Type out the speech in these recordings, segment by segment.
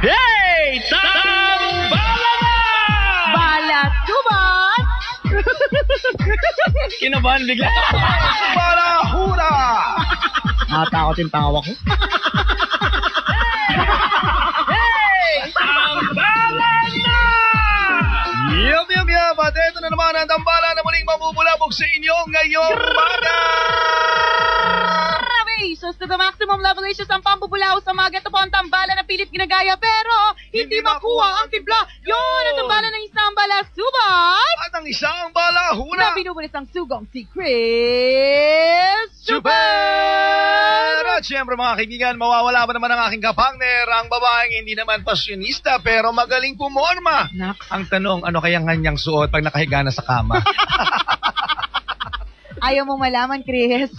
Hey! Tambala na! Balasuban! Kinabahan bigla. Balahura! Natakot yung tawa ko. Hey! Tambala na! Yup! At ito na naman ang tambala na muling mamumulabog sa inyo ngayong umaga! Revelations to the maximum revelations ang pambubulaw sa mga. Ito po ang tambala na pilit ginagaya pero hindi makuha ang timpla. Yun ang tambala ng isang balasuban At ang isang balahura na binubulis ang sugong si Chris Super! At syempre mga kaibigan, mawawala ba naman ang aking kapangner, ang babaeng hindi naman pasyonista pero magaling pumorma. Naks. Ang tanong, ano kayang kanyang suot pag nakahiga na sa kama? Ayaw mo malaman, Chris.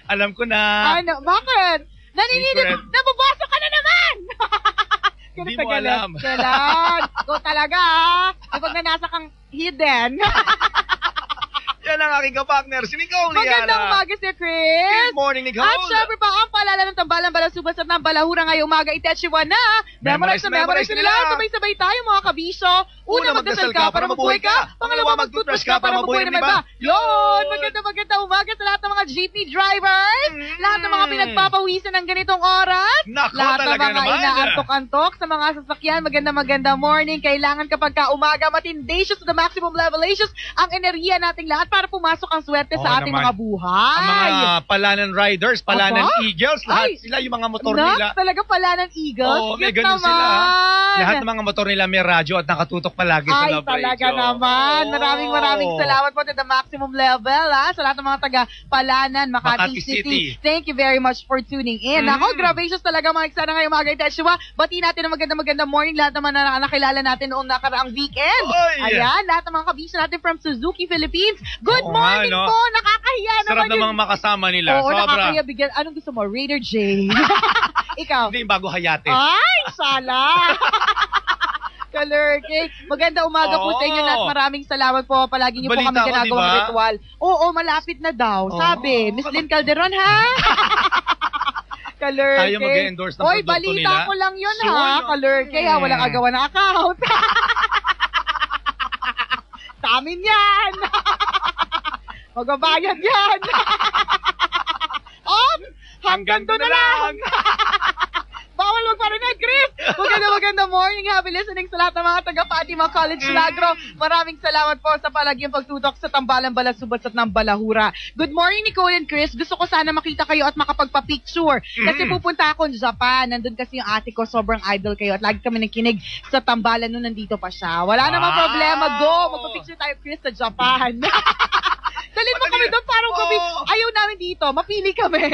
Alam ko na. Ano? Bakit? Naninilip. Secret. Nababasa ka na naman! Hindi mo alam. Kailan? Go talaga, ha? Kapag nanasa kang hidden. Yan ang aking kapangner, si Nicole Magandang Liana. umaga si Chris. Good morning, Nicole. At syempre pa, ang paalala ng tambalang balasubas at ng balahura ngayong umaga, Itetchiwan na. Memorize nila. Sabay-sabay tayo mga kabisyo. Una, magdasal ka para mabuhay ka. Pangalawa, mag-toothbrush ka para mabuhay na may iba. Yun! Magandang umaga sa lahat ng mga jeepney drivers. Lahat ng mga pinagpapawisan ng ganitong oras. Nako, Lahat ng talaga mga naman. inaantok-antok sa mga sasakyan. Magandang morning. Kailangan kapag ka umaga, matindacious to the maximum levelations ang enerhiya nating lahat para pumasok ang swerte sa ating naman. mga buhay. Ang mga palanan riders, palanan Aba? eagles, lahat Ay. sila, yung mga motor nila. Talaga pala ng Eagles. Oo, may Cute ganun naman. sila. Lahat ng mga motor nila may radyo at nakatutok palagi sa Ay, Love talaga Radio. naman. Oo. Maraming salamat po to the maximum level, ha? Sa lahat ng mga taga-Palanan, Makati City. Thank you very much for tuning in. Ako, gracious talaga mga eksena ngayong mga Iteshua. Bati natin ang magandang morning. Lahat naman na nakilala natin noong nakaraang weekend. Oy! Ayan, lahat ng mga kabisyo natin from Suzuki, Philippines. Good Oo nga, morning no? po. Nakakahiya Sarap naman namang makasama nila. Oo, Sobra. nakakahiya bigyan. Anong gusto mo? Raider J. Ikaw? Hindi yung bago hayate. Ay, sala! Kalurke. Maganda umaga po sa inyo at maraming salamat po. Palagi niyo po Balita kami ko, ginagawang diba? ritual. Oo, malapit na daw. Sabi, Miss Lynn Calderon, ha? Kalurke. Tayo mag-endorse ng Oy, produkto balita nila. ko lang yun, Sure, ha? no? Kalurke, ha? Walang agawan na account. Sa amin yan. Magbabayad yan. Hanggang doon na lang. Bawal magparinig, Chris! Maganda morning. Happy listening sa lahat ng mga taga-Fatima College Lagro. Maraming salamat po sa palagyang pagtutok sa tambalang balasubas at ng balahura. Good morning, Nicole and Chris. Gusto ko sana makita kayo at makapagpa-picture. Kasi pupunta ako sa Japan. Nandun kasi yung ate ko. Sobrang idol kayo. At lagi kami nakinig sa tambalan nung nandito pa siya. Wala namang problema. Go! Magpa-picture tayo, Chris, sa Japan. Dalhin mo kami doon. Parang kami. Ayaw namin dito. Mapili kami.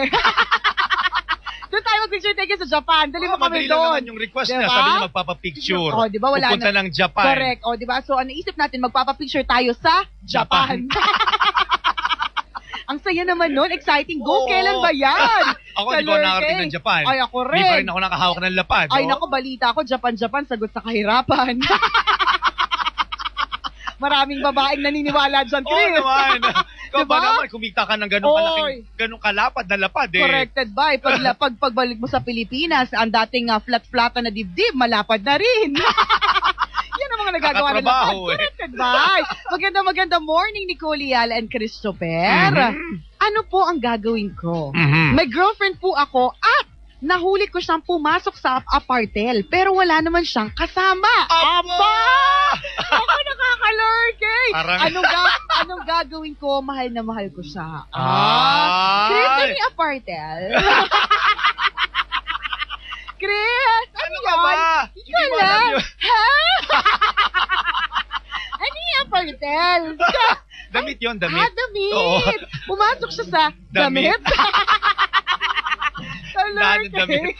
Doon tayo mag-picture tayo sa Japan. Dali mo kami Madali lang doon. naman yung request Diba? niya. Sabi niya magpapapicture. Oh, diba? Wala Pupunta na. ng Japan. Correct. O, diba? So, ano isip natin? Magpapapicture tayo sa Japan. Ang saya naman nun. Exciting. Go! Oo. Kailan ba yan? Ako, di ba nakarating ng Japan? Ay, ako rin. Di pa rin ako nakahawak ng lapad. Ay, oh. naku, balita ko. Japan, sagot sa kahirapan. Maraming babaeng naniniwala dyan, Oo Chris. naman. Ikaw Diba? ba naman, kumita ka ng ganun kalaking, ganun kalapad na lapad eh. Corrected by. Pagbalik mo sa Pilipinas, ang dating flat-flatan na dibdib, malapad na rin. Yan ang mga nagagawa ng lapad. Kakatrabaho, eh. Corrected by. Maganda morning, Nicole Yala and Christopher. Ano po ang gagawin ko? May girlfriend po ako at nahuli ko siyang pumasok sa apartel pero wala naman siyang kasama. Aba! Ako nakakalurke. Parang- Anong gagawin ko? Mahal na mahal ko siya. Ay! Chris, ano yung apartel? Chris, ano ka yan? ba? Hindi Hindi ko mo alam alam. yun. Ha? Ano yung apartel? Damit yun, damit. Damit. Oo. Pumasok siya sa Damit. damit. Dahil damit.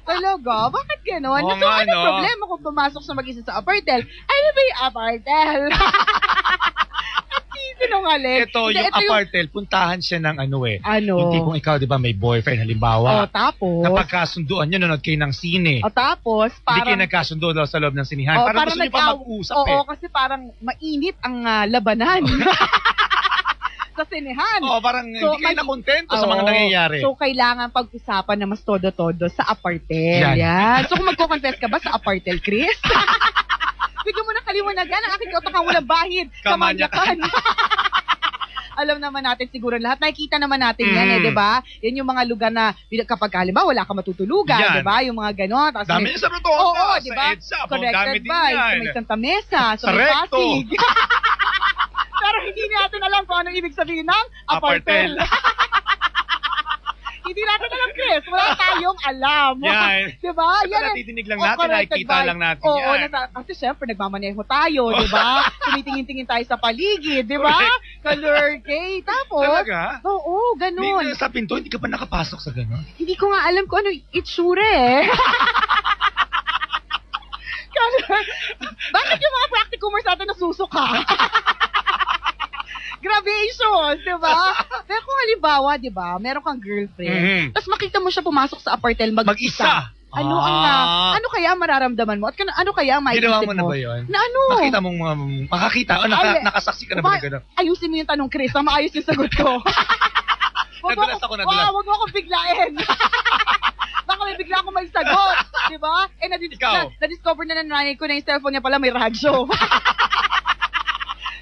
Talaga? Bakit gano'n? Oo So, nga, ano no? problema kung pumasok sa mag-isa sa apartel? Ano ba yung apartel? Sinungaling. Ito, yung apartel, puntahan siya ng ano eh. Ano? Yung tipong ikaw, di ba, may boyfriend, O, halimbawa. tapos? Napagkasunduan nyo, nanonood kayo ng sine. O, tapos, Hindi kayo parang... nagkasundo daw sa loob ng sinihan. O, Parang gusto nyo pa mag-usap Oo, eh. kasi parang mainit ang labanan. sa sinehan. Oh, parang So, hindi kayo may- nakontento sa mga Oo. nangyayari. So, kailangan pag-usapan na mas todo-todo sa apartel. Yan. Yan. So, kung magko-confess ka ba sa apartel, Chris? Bigyan mo na kaliwanagan ang aking kautakang walang bahid. Kamanyakan. Alam naman natin siguro lahat. Nakikita naman natin yan di ba? Yan yung mga lugar na kapag halimbawa wala ka matutulugan, Yan. di ba? Yung mga ganon. Tapos Dami may- niya sa rotonda, Oo, sa di ba? EDSA, dami Corrected din by, yan. sa may Santa Mesa, sa Sa may recto. Pasig. Pero hindi natin alam kung anong ibig sabihin ng apartel. Hindi natin alam, Chris. Wala tayong alam. Yan. Diba? Basta natidinig lang natin, corrected nakikita by- lang natin Oo, yan. kasi syempre, nagmamaneho tayo, diba? Tumitingin-tingin tayo sa paligid, diba? Correct. Kalurkay. Tapos, Talaga? oo, ganun. Hindi, sa pinto, hindi ka pa nakapasok sa gano'n? Hindi ko nga alam kung ano itsura eh. Bakit yung mga practicumers natin nasusuka? Gradations, di ba? Pero kung halimbawa, di ba, meron kang girlfriend, tapos makita mo siya pumasok sa apartel mag-isa. Ano kaya mararamdaman mo? At ano kaya ang maiisip mo? Ginawa mo na ba yun? Na ano? Makita mong makakita o nakasaksi ka na ba na gano'n? Ayusin mo yung tanong, Chris. Maayos yung sagot ko. Nadulas ako. Wow, wag mo akong biglain. Baka may bigla akong may sagot. Di ba? Eh, Ikaw. na-discover na ng nanay ko na yung cellphone niya pala may radyo.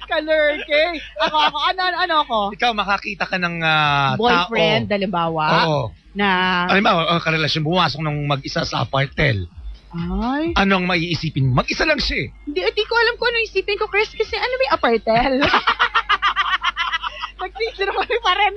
Kalurkay. Ako. Ano ako? Ikaw, makakita ka ng Boyfriend, tao. halimbawa. Oo. Na, Halimbawa, karelasyon, bumasok ng mag-isa sa apartel. ay, Ano ang maiisipin mo? Mag-isa lang siya eh. hindi ko alam kung ano isipin ko, Chris, kasi ano may apartel? Nagsisinungaling pa rin.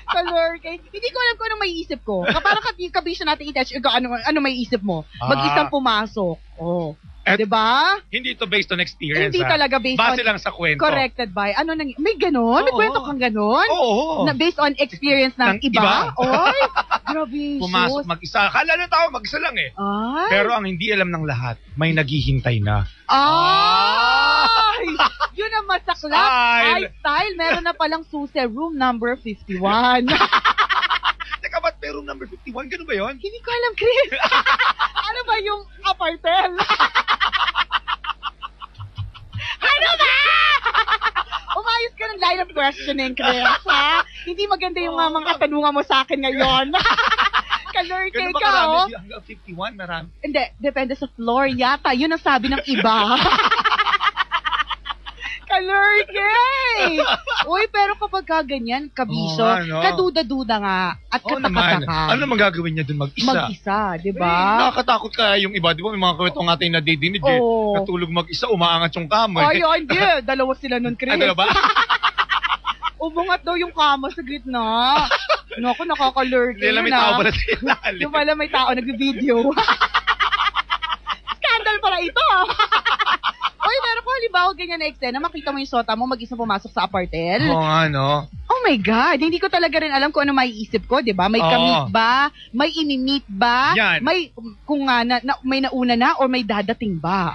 Kalurkay. Hindi ko alam kung ano maiisip ko. Parang kabisyo natin i-touch, ano maiisip mo? Mag-isang pumasok. Oh. Diba? Hindi ito based on experience. Hindi talaga based on... Base lang sa kwento. Corrected by... May ganon? May Oo. kwento kang ganon? Oo. Na based on experience ng iba? Oy, grabe. Pumasok mag-isa. Kala ng tao mag-isa lang eh. Ay. Pero ang hindi alam ng lahat, may naghihintay na. Ay! Yun ang masaklap. Style. Ay, style. Meron na palang susi room number 51. Teka, ba't may room number 51? Ganun ba yun? Hindi ko alam, Chris. Ano ba yung apartel? Ano ba? Umayos ka ng line of questioning, Chris, ha? Hindi maganda yung mga katanungan mo sa akin ngayon. Kalurkay Ganun ba ka, oh. karami? Hanggang 51, marami. Hindi, depende sa floor yata. Yun ang sabi ng iba. Kalurkay! Uy, pero kapag ganyan, kabisyo, Oo nga, no? kaduda-duda nga at Oo naman. katakataka. Ano naman gagawin niya dun mag-isa? Mag-isa, di Eh, ba? nakakatakot ka yung iba. Di ba may mga kwento nga tayo nadidinig eh. Oo. Natulog mag-isa, umaangat yung kama. Ay, hindi. Dalawa sila nun, Chris. Ano ba? Umungat daw yung kama sa gitna. Naku, nakakalurkay. Hindi lang may tao pala sa ilalim. Yung pala may tao nag-video. Scandal pala ito. Uy, pero kung halimbawa ganyan na eksena, makita mo yung sota mo, mag-isa pumasok sa apartel. Oo nga, no? Oh my God, hindi ko talaga rin alam kung ano maiisip ko, di ba? May Oo. kamit ba? May inimit ba? Yan. May, kung nga, may nauna na or may dadating ba?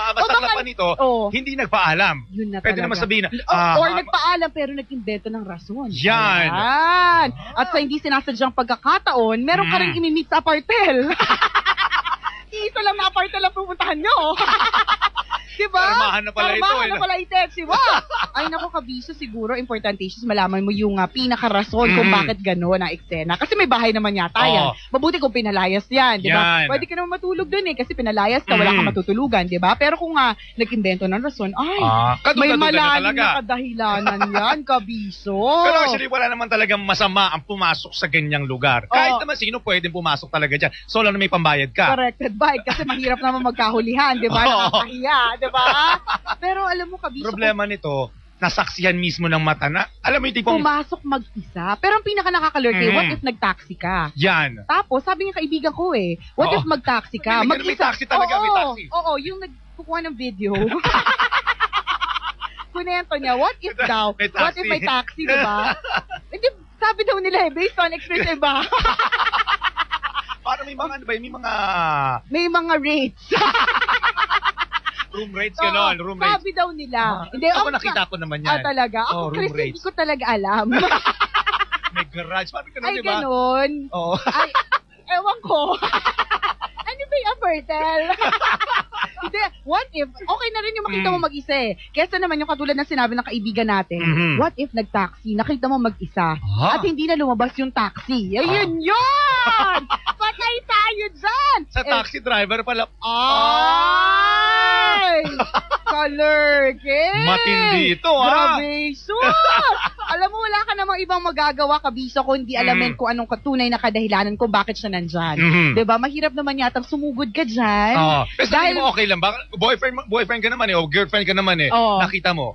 Ang masaklap pa nito, Oo. hindi nagpaalam. Yun na Pwede talaga. naman sabihin na, Or nagpaalam pero nag-invento ng rason. Yan. Ayan. At sa hindi sinasadyang pagkakataon, meron ka rin inimit sa apartel. Isa lang na apartel ang pupuntahan nyo. Diba? Karamahan na pala ito, Karamahan eh, na no? pala ito, diba? Ay, naku, kabisyo siguro, importantations, malaman mo yung pinakarason kung bakit gano'n ang eksena. Kasi may bahay naman yata yan. Mabuti kung pinalayas yan, diba? Yan. Pwede ka naman matulog dun kasi pinalayas ka, wala kang matutulugan, diba? Pero kung nag-invento ng rason, ay, may kaduda-duda na malalim talaga. na kadahilanan yan, kabisyo. Pero actually, wala naman talagang masama ang pumasok sa ganyang lugar. Kahit Oo. naman sino pwedeng pumasok talaga dyan. So lang na may pambayad ka. Corrected by, kasi mahirap naman magkahulihan, diba? Oo. Nakakahiya, diba? Pero alam mo, kabisyo, Problema nito, nasaksihan mismo ng mata na, alam mo yung tipong, pumasok mag-isa. Pero ang pinaka nakakalurkay, what if nag-taxi ka? yan. Tapos, sabi ng kaibigan ko what Oo. if mag-taxi ka? May taxi talaga, may taxi. Oo, yung nagkukuha ng video. Kunento niya, what if daw? May taxi. What if may taxi, diba? Hindi, sabi daw nila based on experience, diba? Para may mga, ano ba yun, may mga May mga rates. room rates, Oo, gano'n, room rates. sabi daw nila. Hindi, Ako ang- nakita ko naman yan. talaga? Ako, Oo, room Chris, hindi rates. ko talaga alam. May garage, parang gano'n, Ay, di ba? ganun. Oo. Ay, ewan ko. Ano ba yung apartel? Hindi, what if, okay na rin yung makita mo mag-isa eh. Kesa naman yung katulad ng sinabi ng kaibigan natin, what if nag-taxi, nakita mo mag-isa, at hindi na lumabas yung taxi. Ayun yun! Patay tayo dyan! Sa taxi driver pala. Ay! Kalurking! Matindi ito, ha? Grabe, sus! Alam mo, wala ka namang ibang magagawa, Kabiso, kung hindi alamin kung anong katunay na kadahilanan kung bakit siya nandyan. Diba? Mahirap naman yatang sumugod ka dyan. Pero dahil mo okay lang ba? Boyfriend ka naman eh, o girlfriend ka naman eh. Nakita mo.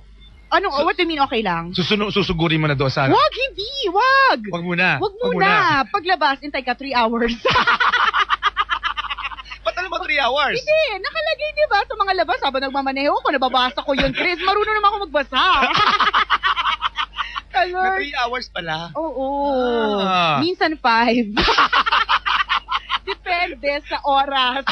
Ano, what do you mean okay lang? Susugurin mo na doon sana. Wag, hindi! Wag! Wag muna. Wag muna. Paglabas, intay ka 3 hours. Ba't alam mo 3 hours? Hindi, nakalagay diba sa mga labas habang nagmamaneho ko, nababasa ko yun, Chris. Marunong naman ako magbasa. Na 3 hours pala? Oo. Minsan 5. Depende sa oras.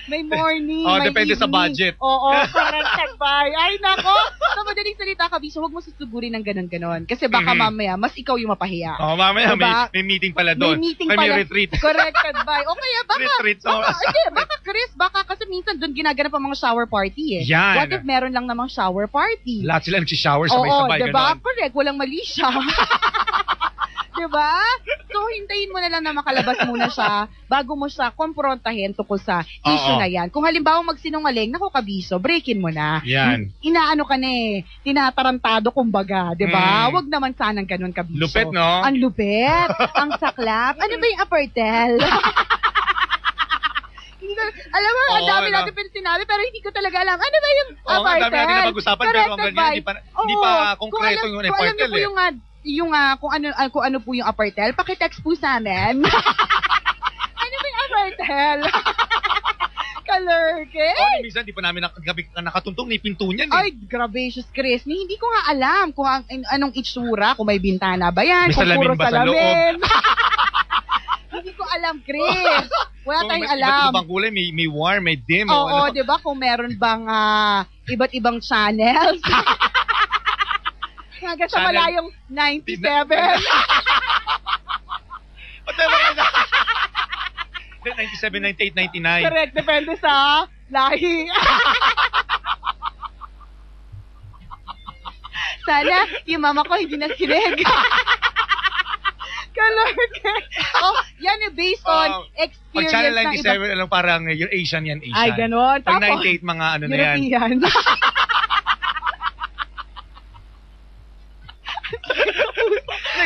May morning, may depende evening. sa budget. Oo, correct ba? Ay, nako. Sa madaling salita, Kabiso, huwag mo susugurin ng ganon-ganon. Kasi baka mamaya, mas ikaw yung mapahiya. Mamaya diba? may meeting pala doon. May meeting may pala. retreat. Corrected by. O kaya baka, Retreat. baka Chris, baka kasi minsan doon ginaganap ang mga shower party eh. Yan. What if meron lang namang shower party? Lahat sila nagsishower sabay-sabay. Oo, diba? Ganon. Correct, walang mali siya. Diba? So, hintayin mo na lang na makalabas muna siya bago mo siya komprontahin tungkol sa issue na yan. Kung halimbawa magsinungaling, naku Kabiso, breakin mo na. Yan. Inaano ka na eh, tinatarantado kumbaga, diba? Wag naman sanang ganun, Kabiso. Lupet, no? Ang lupet, ang saklap. Ano ba yung apartel? Alam mo, ang dami natin sinabi, pero hindi ko talaga alam. Ano ba yung apartel? Ang dami natin napag-usapan, pero ang ganyan, hindi pa konkreto yung apartel eh. Kung ano po yung apartel, pakitext po sa amin. Ano ba yung apartel? Kalurking? Minsan di pa namin nakatuntong na yung pinto niyan eh. Ay, gracious Chris. Hindi ko nga alam kung anong itsura, kung may bintana ba yan, May kung puro salamin ba sa salamin. Hindi ko alam, Chris. Wala tayong alam. Iba't ibang kulay, may warm, may dim. Oo, di ba? Kung meron bang iba't ibang channels. Hanggang sa malayong 97. Whatever. 97, 98, 99. Correct, depende sa lahi. Sana yung mama ko hindi nakinig. Kalurking. Oh, yan yung based on experience. Pag Channel ng 97, alam parang yung Asian yan, Asian. Ay, ganon. Pag Tapos, 98, mga ano na yan. European.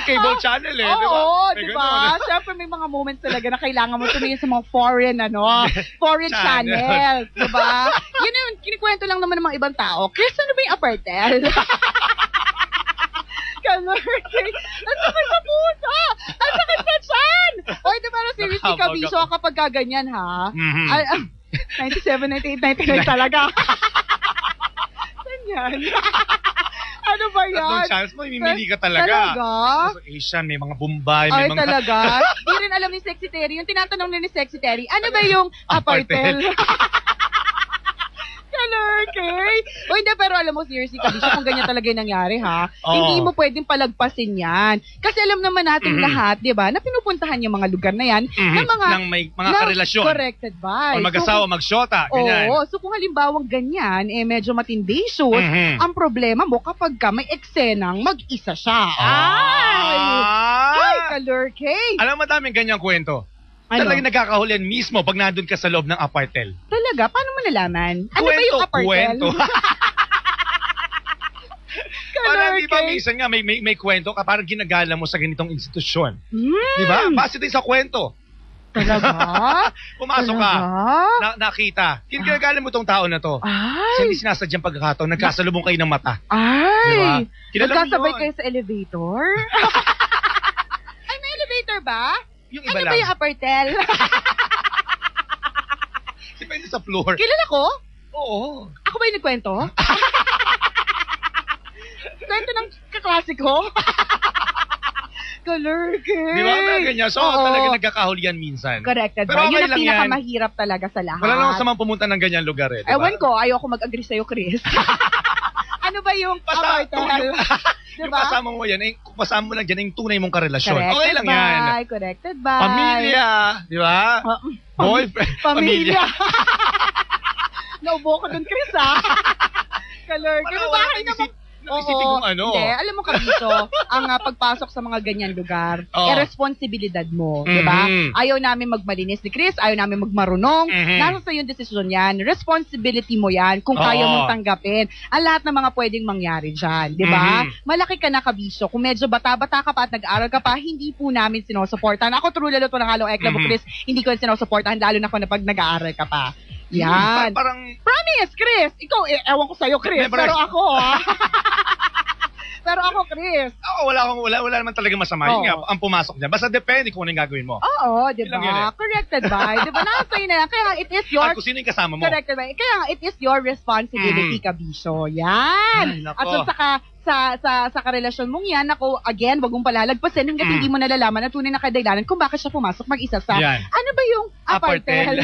Cable channel eh, di ba? Oo, di ba? Siyempre may mga moments talaga na kailangan mo tumingin sa mga foreign channels, di ba? Yun yung kinikwento lang naman ng mga ibang tao. Chris, ano ba yung apartel? Kalurking. Ang sakit sa puso! Ang sakit sa tiyan! Oy, di ba na seriously Kabiso kapag kaganyan ha? 97, 98, 99 talaga. Saan yan? Ano ba yan? Tatlong channels mo, mimili ka talaga. Talaga? Asian, may mga Bombay, Ay, may mga... talaga? Di rin alam ni Sexy Terry. Yung tinatanong ni Sexy Terry, ano ba yung apartel? Kalurking. O hindi, pero alam mo, seriously, Kabiso, kung ganyan talaga yung nangyari, ha? Hindi mo pwedeng palagpasin yan. Kasi alam naman natin lahat, di ba, na pinupuntahan yung mga lugar na yan, ng may mga karelasyon. Corrected by. O mag-asawa, mag-shota, ganyan. Oo, so kung halimbawang ganyan, medyo matindi shoot, ang problema mo kapag ka may eksenang mag-isa siya. Ay, Kalurking. Alam mo, madaming ganyang kwento. Ano? Talagang nagkakahulian mismo pag nandun ka sa loob ng apartel. Talaga? Paano mo nalaman? Ano ba yung apartel? Kwento. Parang di ba minsan nga may kwento ka, parang ginagala mo sa ganitong institusyon. Di ba? Base din sa kwento. Talaga? Pumasok ka, nakita. Ginagala mo tong tao na to. Ay! Hindi sinasadyang pagkakataon, nagkasalubong kayo ng mata. Ay! Diba? Nagkasabay kayo sa elevator? Ay, may elevator ba? Yung iba ano lang. ba yung apartel? Depende sa floor. Kilala ko? Oo. Ako ba yung nagkwento? Kwento ng kaklasiko? Kalurking. Di ba? Mga ganyan. So, talaga nagkakahulian minsan. Corrected. Pero Yun okay ang lang yan. pinakamahirap talaga sa lahat. Wala naman sa mga pumunta ng ganyan lugar eh. Diba? Ewan ko, ayoko mag-agree sa'yo, Chris. Ano ba yung apartel? Yung Diba? kasama mo yan, kasama mo lang dyan yung tunay mong karelasyon. Corrected Okay lang yan. Corrected by. Pamilya, di ba? Boyfriend, Pamilya. Naubo ko dun, Chris, ha? Kalurky. Parang Bahay wala naman. Isipin kung ano. Hindi, alam mo kabito, ang pagpasok sa mga ganyan lugar, Oo. responsibilidad mo, di ba? Mhm. Ayaw namin magmalinis ni Chris, ayaw namin magmarunong, Mhm. nasa sa'yo yung desisyon yan, responsibility mo yan, kung kaya Oo. mong tanggapin, ang lahat ng mga pwedeng mangyari dyan, di ba? Mhm. Malaki ka na kabisyo, kung medyo bata-bata ka pa at nag-aaral ka pa, hindi po namin sinusuportahan. Ako true lalo to ng halong ekla mo, Mhm. Chris, hindi ko yan sinusuportahan, lalo na kung pag nag-aaral ka pa. Yan. Parang, Promise, Chris! Ikaw, ewan ko sa'yo, Chris, Siyempre. pero ako, Pero ako, Chris. wala naman talaga masama. Yun Oo. nga, ang pumasok niya. Basta depende kung ano yung gagawin mo. Oo, di Yun lang yun ba? Corrected by. Di ba? Nasa sa'yo na yan. Kaya it is your... At kung sino yung kasama mo. Corrected by. Kaya nga, it is your responsibility, kabisyo. Yan. Ay, nako. At so, sa karelasyon mong yan, ako, again, wag mong palalagpasin hanggat hindi mo nalalaman na tunay na kadahilanan kung bakit siya pumasok mag-isa sa... Yan. Ano ba yung apartel?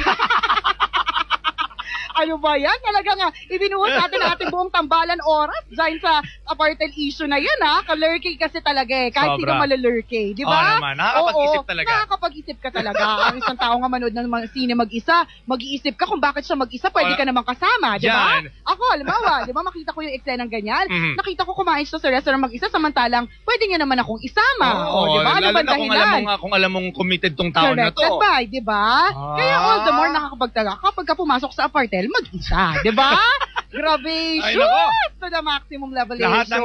Ano ba yan? Talaga nga, ibinuhos natin ang ating buong tambalan oras dahil sa apartheid issue na yan, ha? Kalurky kasi talaga eh. Kahit di ka Sobra. malalurky, di Oo ba? naman, nakakapag-isip Oo, talaga. Nakakapag-isip ka talaga. Ang isang tao nga manood ng mga sine mag-isa, mag-iisip ka kung bakit siya mag-isa, pwede ka namang kasama, di ba? Yan. Ako, halimbawa, di ba, makita ko yung eksenang ganyan, Mhm. nakita ko kumain siya sa restaurant mag-isa, samantalang pwede niya naman akong isama. O, di ba? Ano lalo ba na kung alam mong committed tong tao na to. Corrected by, di ba? Ah. Kaya all the more nakakapagtaga kapag ka pumasok sa apartel, mag-isa, di ba? Grabe, Ay, shoot nako. to the maximum level. Lahat ng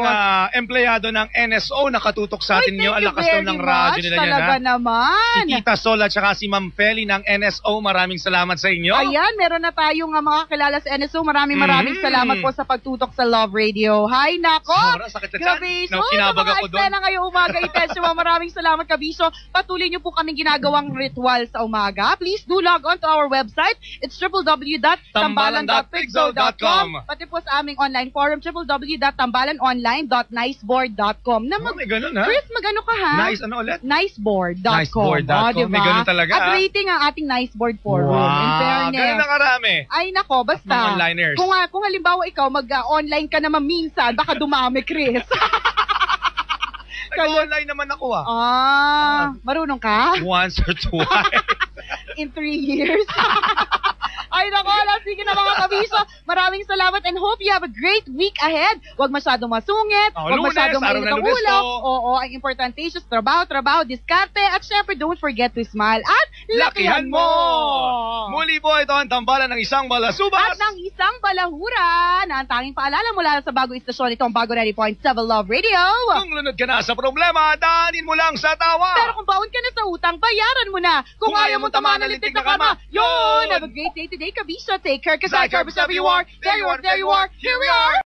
empleyado ng NSO nakatutok sa atin nyo. Ang lakas daw ng radyo nila yan, Talaga ha? naman. Si Tita Sol at saka si Ma'am Feli ng NSO, maraming salamat sa inyo. Ayan, meron na tayong mga kilala sa NSO. Maraming salamat po sa pagtutok sa Love Radio. Hi, nako! Sobra, sakit sa Grabe, tiyan. so, Kinabag ako doon. na ngayong umaga, Itesyo. Maraming salamat, Kabisyo. Patuloy niyo po kaming ginagawang ritual sa umaga. Please do log on to our website. It's www.tambalan.pigzo.com. Pati po sa aming online forum, www.tambalanonline.niceboard.com. Na Oh, may ganun, ha? Chris, magano ka, ha? Nice, ano ulit? Niceboard.com. Niceboard.com. diba? May ganun talaga, At ha? rating ang ating Niceboard forum. In Wow, fairness. ganun na karami. Ay nako, Mga basta. onliners. Kung halimbawa ikaw mag-online ka naman minsan, baka dumami, Chris. Nag-online naman ako, ha? Marunong ka? Once or twice. In 3 years. Ay nako, sige na mga kabiso. Maraming salamat and hope you have a great week ahead. Huwag masyadong masungit. Huwag Lunes, masyadong araw mainit ng ang Lunes ulo. to. Oo, ang importante is trabaho, diskarte. At syempre, don't forget to smile. At lakihan mo! Muli po ito ang tambalan ng isang balasubas. At ng isang balahura na ang tanging paalala mula sa bagong istasyon, ito ang Bago 90.7 Love Radio. Kung lunod ka na sa problema, daanin mo lang sa tawa. Pero kung baon ka na sa utang, bayaran mo na. Kung ayaw mong tama na lintik na kama, yun! Have a great day today, Kabisha. Take care, because I care, wherever you are. There you are, here we are.